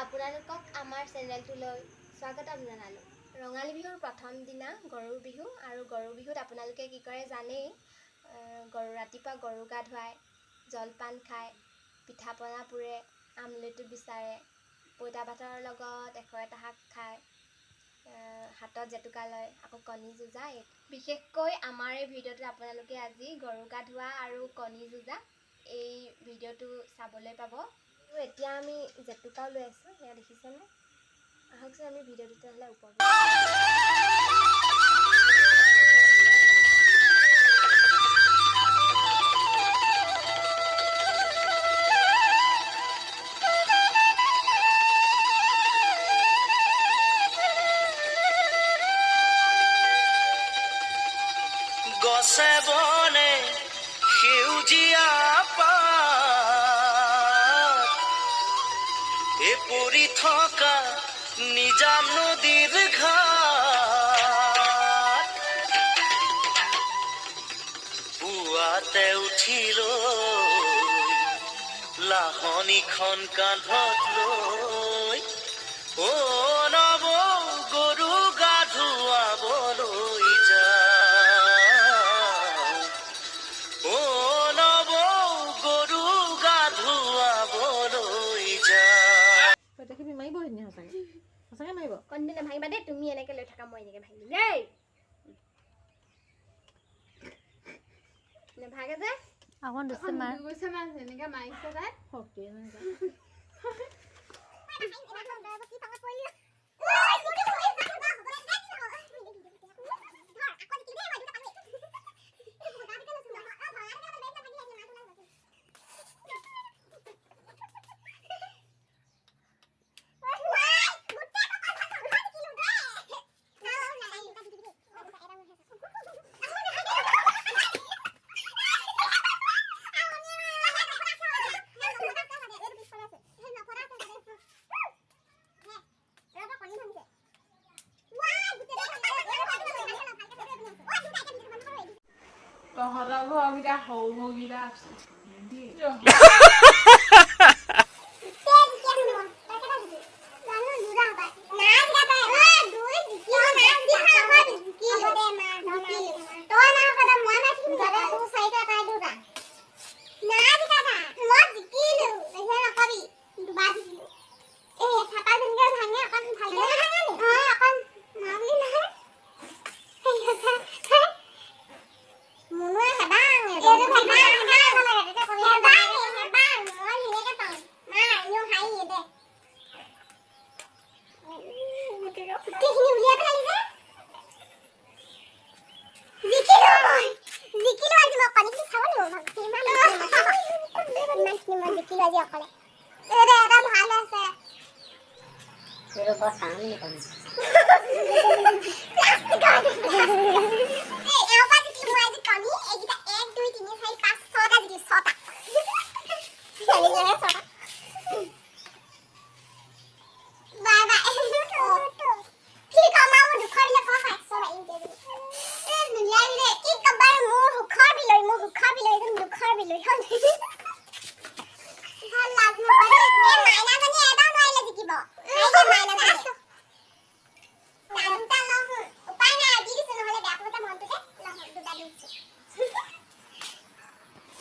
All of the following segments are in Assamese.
আপোনালোকক আমাৰ চেনেলটোলৈ স্বাগতম জনালোঁ। ৰঙালী বিহুৰ প্ৰথম দিনা গৰু বিহু, আৰু গৰু বিহুত আপোনালোকে কি কৰে জানেই। ৰাতিপুৱা গৰু গা ধুৱায়, জলপান খায়, পিঠা পনা পুৰে, আমলখি বিচাৰে, পঁইতা ভাতৰ লগত এশ শাক খায়, হাতত জেতুকা লয়, আকৌ কণী যুঁজায়। বিশেষকৈ আমাৰ এই ভিডিঅ'টোত আপোনালোকে আজি গৰু গা ধোৱা আৰু কণী যুঁজা এই ভিডিঅ'টো চাবলৈ পাব। এতিয়া আমি জেতুকাও লৈ আছোঁ, সেয়া দেখিছেনে? আহকচোন আমি ভিডিঅ'টো তেতিয়াহ'লে ওপৰত গছে বনে সেউজীয়া পৰি থকা নিজান নদীৰ ঘাট পুৱাতে উঠিলৈ লাহনীখন কান্ধত লৈ নৱ গৰু গা ধুৱাবলৈ যাওঁ, নৱ গৰু গা ধুৱাবলৈ যাওঁ। দেখিবি মাৰিব সেইদিনা সঁচাকে সঁচাকে মাৰিব। কণী নাভাঙিবা দেই, তুমি এনেকৈ লৈ থাকা, মই এনেকৈ ভাঙিম দেই। নাভাগে যে অকণ দিছে মাৰ গৈছে মাছ এনেকৈ মাৰিছে তাই শক্তি নাই। তহঁতৰ ঘৰকেইটা সৰু সৰুকেইটা আছে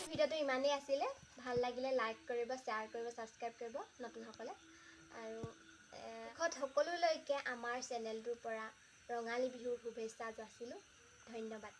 ভিডিঅ'টো ইমানেই আছিলে। ভাল লাগিলে লাইক কৰিব, শ্বেয়াৰ কৰিব, ছাবস্ক্ৰাইব কৰিব নতুনসকলে। আৰু সকলোলৈকে আমাৰ চেনেলটোৰ পৰা ৰঙালী বিহুৰ শুভেচ্ছা যাচিলোঁ। ধন্যবাদ।